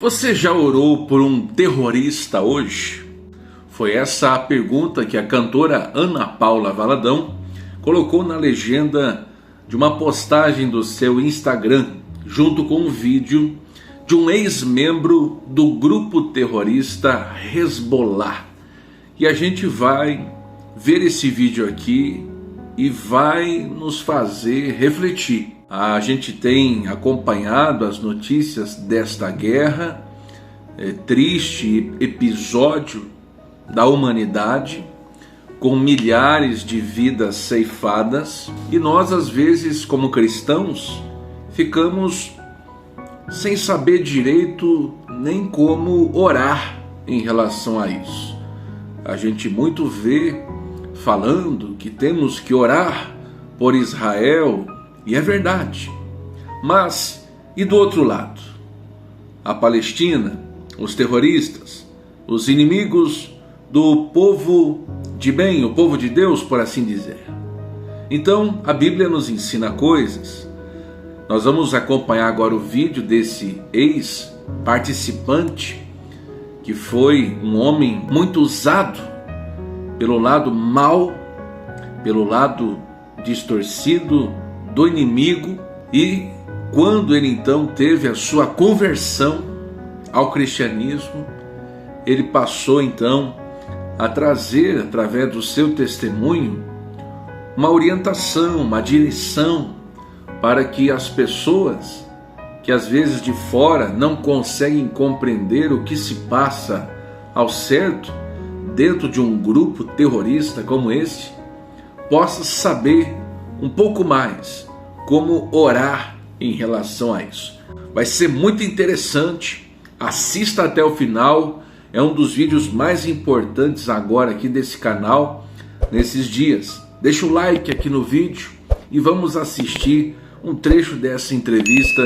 Você já orou por um terrorista hoje? Foi essa a pergunta que a cantora Ana Paula Valadão colocou na legenda de uma postagem do seu Instagram, junto com um vídeo de um ex-membro do grupo terrorista Hezbollah. E a gente vai ver esse vídeo aqui e vai nos fazer refletir. A gente tem acompanhado as notícias desta guerra, triste episódio da humanidade, com milhares de vidas ceifadas, e nós às vezes, como cristãos, ficamos sem saber direito nem como orar em relação a isso. A gente muito vê falando que temos que orar por Israel, e é verdade. Mas, e do outro lado? A Palestina, os terroristas, os inimigos do povo de bem, o povo de Deus, por assim dizer. Então, a Bíblia nos ensina coisas. Nós vamos acompanhar agora o vídeo desse ex-participante, que foi um homem muito usado pelo lado mau, pelo lado distorcido do inimigo, e quando ele então teve a sua conversão ao cristianismo, ele passou então a trazer, através do seu testemunho, uma orientação, uma direção para que as pessoas que às vezes de fora não conseguem compreender o que se passa ao certo dentro de um grupo terrorista como este, possa saber um pouco mais como orar em relação a isso. Vai ser muito interessante, assista até o final, é um dos vídeos mais importantes agora aqui desse canal, nesses dias. Deixa o like aqui no vídeo e vamos assistir um trecho dessa entrevista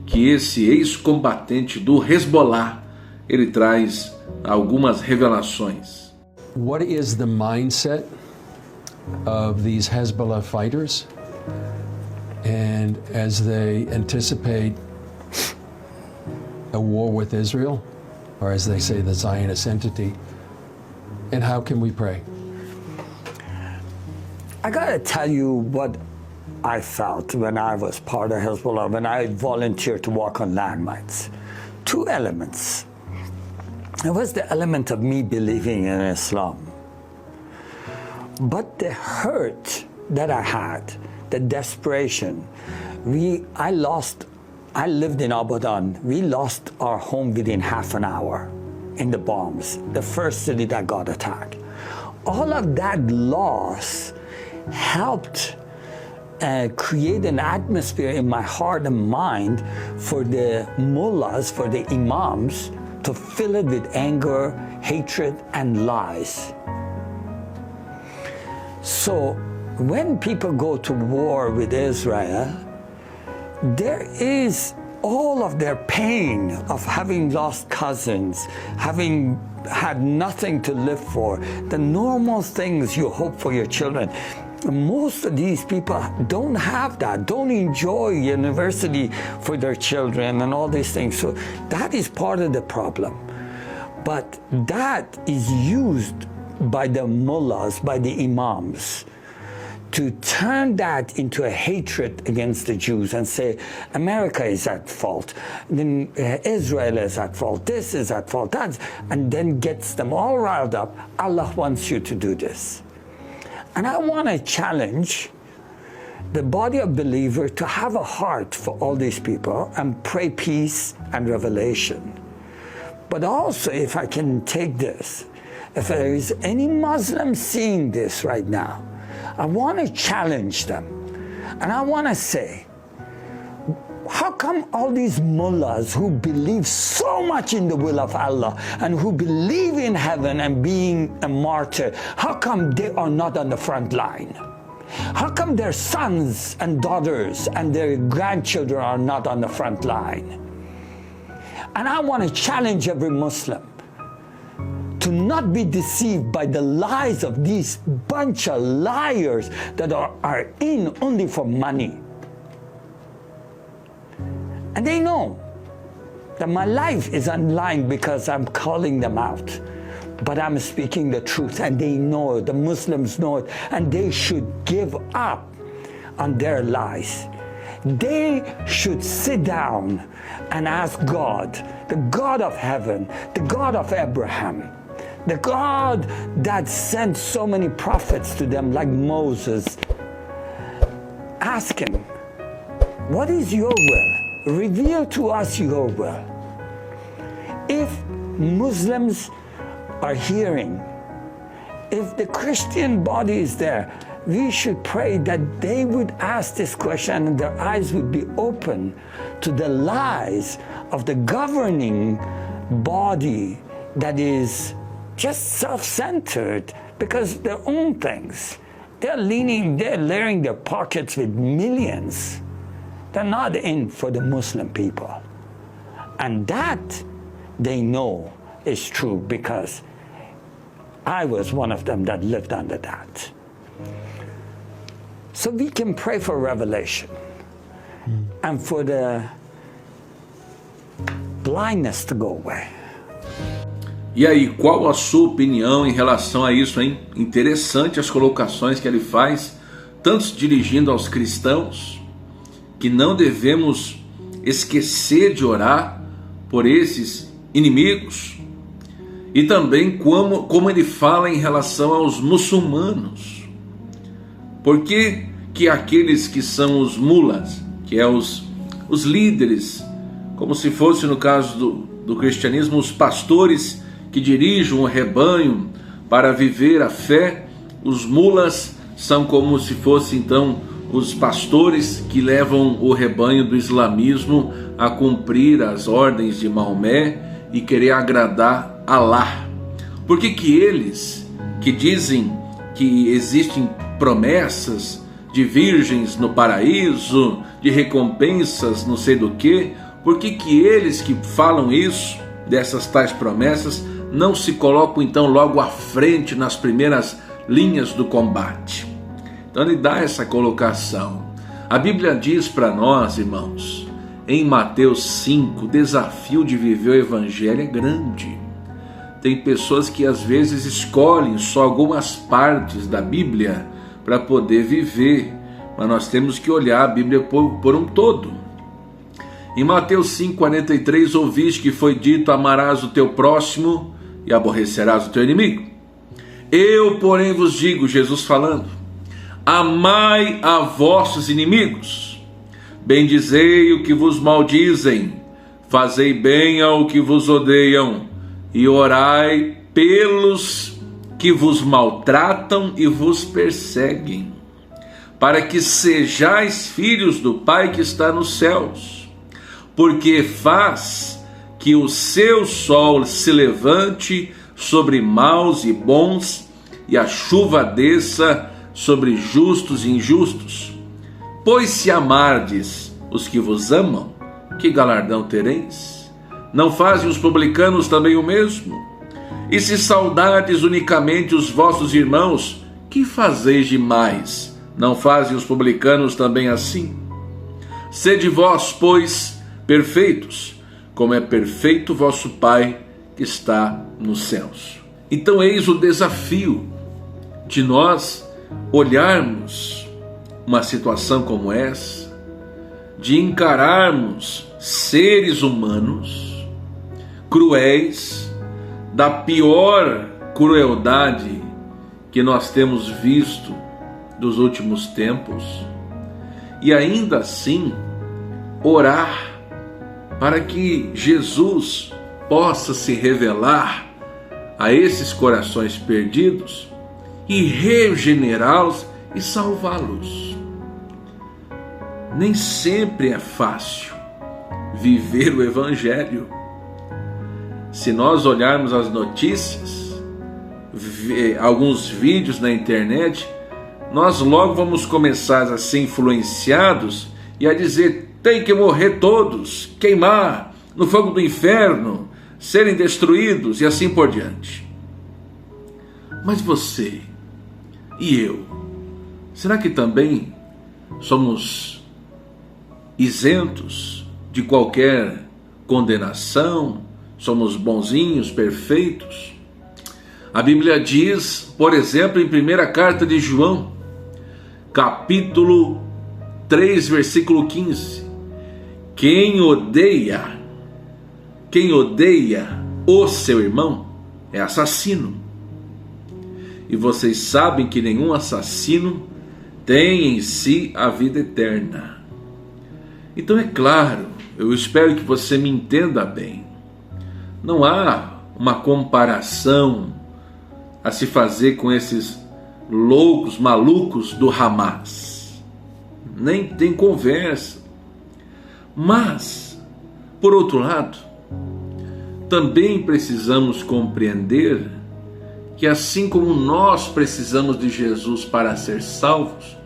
que esse ex-combatente do Hezbollah, ele traz algumas revelações. What is the mindset of these Hezbollah fighters, and as they anticipate a war with Israel, or as they say, the Zionist entity, and how can we pray? I gotta tell you what I felt when I was part of Hezbollah, when I volunteered to walk on landmines. Two elements. It was the element of me believing in Islam. But the hurt that I had, the desperation, I lived in Abadan. We lost our home within half an hour in the bombs, the first city that got attacked. All of that loss helped create an atmosphere in my heart and mind for the mullahs, for the imams, to fill it with anger, hatred, and lies. So when people go to war with Israel, there is all of their pain of having lost cousins, having had nothing to live for, the normal things you hope for your children. Most of these people don't have that, don't enjoy university for their children and all these things. So that is part of the problem. But that is used by the mullahs, by the imams, to turn that into a hatred against the Jews and say, America is at fault, then Israel is at fault, this is at fault, that, and then gets them all riled up. Allah wants you to do this. And I want to challenge the body of believers to have a heart for all these people and pray peace and revelation. But also, if I can take this, if there is any Muslim seeing this right now, I want to challenge them. And I want to say, how come all these mullahs who believe so much in the will of Allah and who believe in heaven and being a martyr, how come they are not on the front line? How come their sons and daughters and their grandchildren are not on the front line? And I want to challenge every Muslim to not be deceived by the lies of these bunch of liars that are in only for money. And they know that my life is online because I'm calling them out. But I'm speaking the truth, and they know it, the Muslims know it, and they should give up on their lies. They should sit down and ask God, the God of heaven, the God of Abraham, the God that sent so many prophets to them like Moses. Ask him, what is your will? Reveal to us your will. If Muslims are hearing, if the Christian body is there, we should pray that they would ask this question and their eyes would be open to the lies of the governing body that is just self-centered because their own things. They're layering their pockets with millions. They're not in for the Muslim people. And that they know is true because I was one of them that lived under that. So we can pray for revelation and for the blindness to go away. E aí, qual a sua opinião em relação a isso, hein? Interessante as colocações que ele faz, tanto se dirigindo aos cristãos, que não devemos esquecer de orar por esses inimigos, e também como ele fala em relação aos muçulmanos. Por que aqueles que são os mulas, que é os líderes, como se fosse no caso do cristianismo, os pastores que dirigem o rebanho para viver a fé, os mulas são como se fossem então os pastores que levam o rebanho do islamismo a cumprir as ordens de Maomé e querer agradar Alá. Por que eles que dizem que existem promessas de virgens no paraíso, de recompensas não sei do que, por que eles que falam isso, dessas tais promessas, não se colocam então logo à frente nas primeiras linhas do combate? Então ele dá essa colocação. A Bíblia diz para nós, irmãos, em Mateus 5, o desafio de viver o Evangelho é grande. Tem pessoas que às vezes escolhem só algumas partes da Bíblia para poder viver, mas nós temos que olhar a Bíblia por um todo. Em Mateus 5,43, ouviste que foi dito: amarás o teu próximo e aborrecerás o teu inimigo. Eu, porém, vos digo, Jesus falando, amai a vossos inimigos, bendizei o que vos maldizem, fazei bem ao que vos odeiam, e orai pelos que vos maltratam e vos perseguem, para que sejais filhos do Pai que está nos céus, porque faz que o seu sol se levante sobre maus e bons, e a chuva desça sobre justos e injustos. Pois se amardes os que vos amam, que galardão tereis? Não fazem os publicanos também o mesmo? E se saudardes unicamente os vossos irmãos, que fazeis demais? Não fazem os publicanos também assim? Sede vós, pois, perfeitos, como é perfeito vosso Pai que está nos céus. Então eis o desafio de nós olharmos uma situação como essa, de encararmos seres humanos cruéis, da pior crueldade que nós temos visto dos últimos tempos, e ainda assim orar para que Jesus possa se revelar a esses corações perdidos e regenerá-los e salvá-los. Nem sempre é fácil viver o Evangelho. Se nós olharmos as notícias, alguns vídeos na internet, nós logo vamos começar a ser influenciados e a dizer: tem que morrer todos, queimar no fogo do inferno, serem destruídos e assim por diante. Mas você e eu, será que também somos isentos de qualquer condenação, somos bonzinhos, perfeitos. A Bíblia diz, por exemplo, em primeira carta de João, capítulo 3, versículo 15, quem odeia o seu irmão é assassino. E vocês sabem que nenhum assassino tem em si a vida eterna. Então é claro, eu espero que você me entenda bem. Não há uma comparação a se fazer com esses loucos, malucos do Hamas. Nem tem conversa. Mas, por outro lado, também precisamos compreender que assim como nós precisamos de Jesus para ser salvos,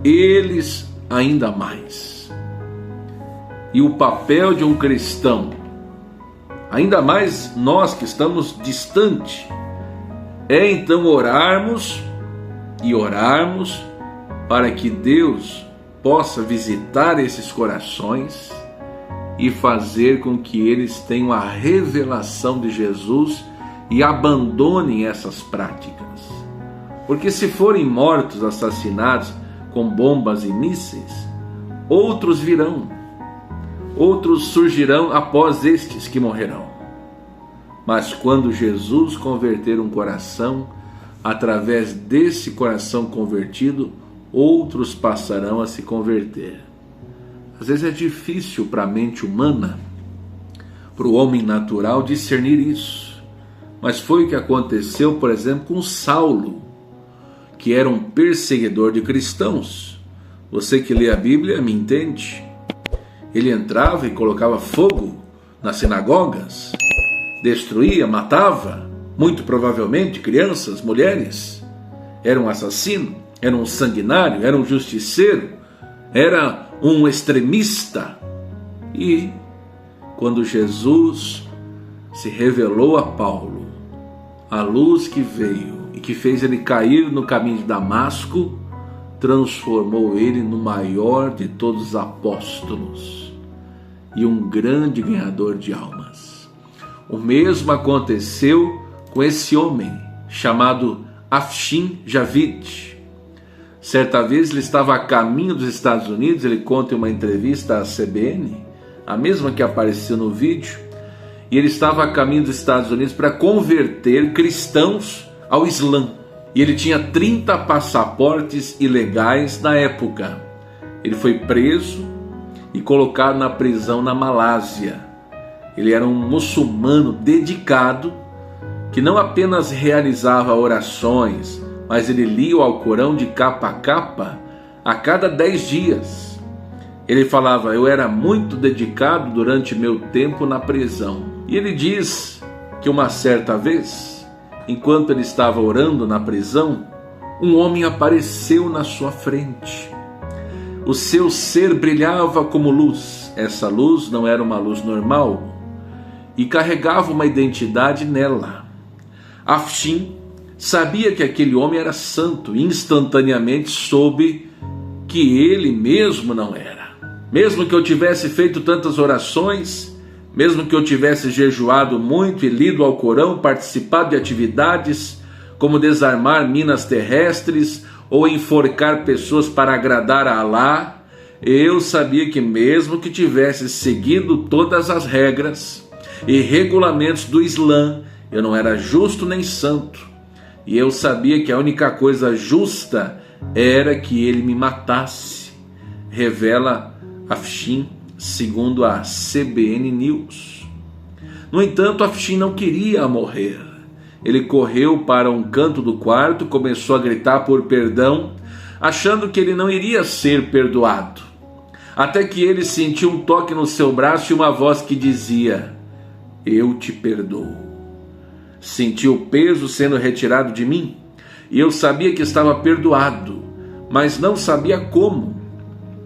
eles ainda mais. E o papel de um cristão, ainda mais nós que estamos distante, é então orarmos para que Deus possa visitar esses corações e fazer com que eles tenham a revelação de Jesus e abandonem essas práticas. Porque se forem mortos, assassinados com bombas e mísseis, outros virão, outros surgirão após estes que morrerão. Mas quando Jesus converter um coração, através desse coração convertido, outros passarão a se converter. Às vezes é difícil para a mente humana, para o homem natural, discernir isso. Mas foi o que aconteceu, por exemplo, com Saulo, que era um perseguidor de cristãos. Você que lê a Bíblia me entende. Ele entrava e colocava fogo nas sinagogas, destruía, matava, muito provavelmente crianças, mulheres. Era um assassino, era um sanguinário, era um justiceiro, era um extremista. E quando Jesus se revelou a Paulo, a luz que veio e que fez ele cair no caminho de Damasco, transformou ele no maior de todos os apóstolos e um grande ganhador de almas. O mesmo aconteceu com esse homem chamado Afshin Javid. Certa vez ele estava a caminho dos Estados Unidos, ele conta em uma entrevista à CBN, a mesma que apareceu no vídeo, e ele estava a caminho dos Estados Unidos para converter cristãos ao Islã. E ele tinha 30 passaportes ilegais na época. Ele foi preso e colocado na prisão na Malásia. Ele era um muçulmano dedicado, que não apenas realizava orações, mas ele lia o Alcorão de capa a capa a cada 10 dias. Ele falava, eu era muito dedicado durante meu tempo na prisão. E ele diz que uma certa vez, enquanto ele estava orando na prisão, um homem apareceu na sua frente. O seu ser brilhava como luz. Essa luz não era uma luz normal e carregava uma identidade nela. Afshin sabia que aquele homem era santo e instantaneamente soube que ele mesmo não era. Mesmo que eu tivesse feito tantas orações, mesmo que eu tivesse jejuado muito e lido o Alcorão, participado de atividades como desarmar minas terrestres ou enforcar pessoas para agradar a Alá, eu sabia que mesmo que tivesse seguido todas as regras e regulamentos do Islã, eu não era justo nem santo. E eu sabia que a única coisa justa era que ele me matasse. Revela Afshin, segundo a CBN News. No entanto, Afshin não queria morrer. Ele correu para um canto do quarto, começou a gritar por perdão, achando que ele não iria ser perdoado. Até que ele sentiu um toque no seu braço e uma voz que dizia, eu te perdoo. Senti o peso sendo retirado de mim e eu sabia que estava perdoado, mas não sabia como.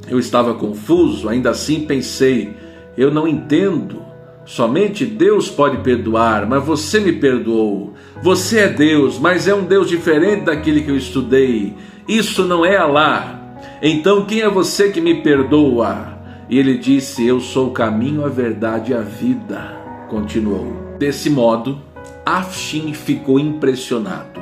Eu estava confuso, ainda assim pensei, eu não entendo. Somente Deus pode perdoar, mas você me perdoou. Você é Deus, mas é um Deus diferente daquele que eu estudei. Isso não é Alá. Então quem é você que me perdoa? E ele disse: eu sou o caminho, a verdade e a vida. Continuou. Desse modo, Afshin ficou impressionado,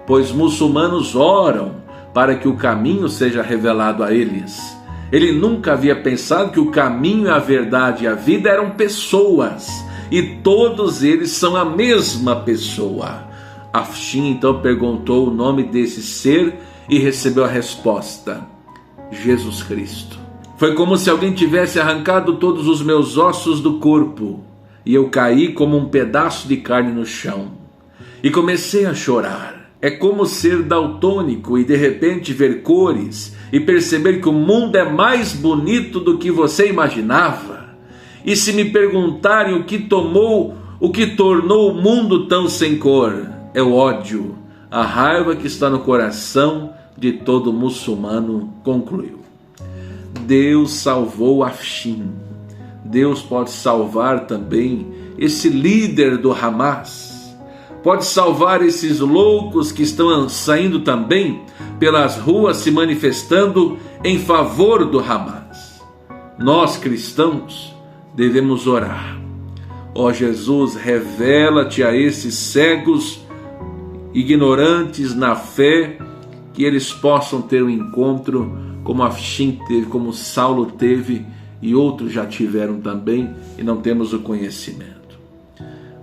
pois muçulmanos oram para que o caminho seja revelado a eles. Ele nunca havia pensado que o caminho, a verdade e a vida eram pessoas, e todos eles são a mesma pessoa. Afshin então perguntou o nome desse ser e recebeu a resposta: Jesus Cristo. Foi como se alguém tivesse arrancado todos os meus ossos do corpo, e eu caí como um pedaço de carne no chão, e comecei a chorar. É como ser daltônico e de repente ver cores e perceber que o mundo é mais bonito do que você imaginava. E se me perguntarem o que tornou o mundo tão sem cor, é o ódio, a raiva que está no coração de todo muçulmano, concluiu. Deus salvou Afshin. Deus pode salvar também esse líder do Hamas. Pode salvar esses loucos que estão saindo também pelas ruas se manifestando em favor do Hamas. Nós, cristãos, devemos orar. Ó Jesus, revela-te a esses cegos, ignorantes na fé, que eles possam ter um encontro como Afshin teve, como Saulo teve, e outros já tiveram também, e não temos o conhecimento.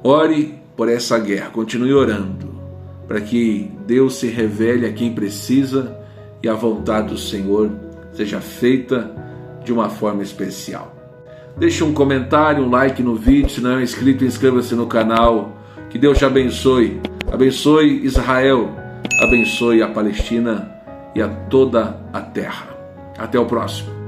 Ore por essa guerra, continue orando, para que Deus se revele a quem precisa e a vontade do Senhor seja feita de uma forma especial. Deixe um comentário, um like no vídeo, se não é inscrito, inscreva-se no canal. Que Deus te abençoe, abençoe Israel, abençoe a Palestina e a toda a terra. Até o próximo.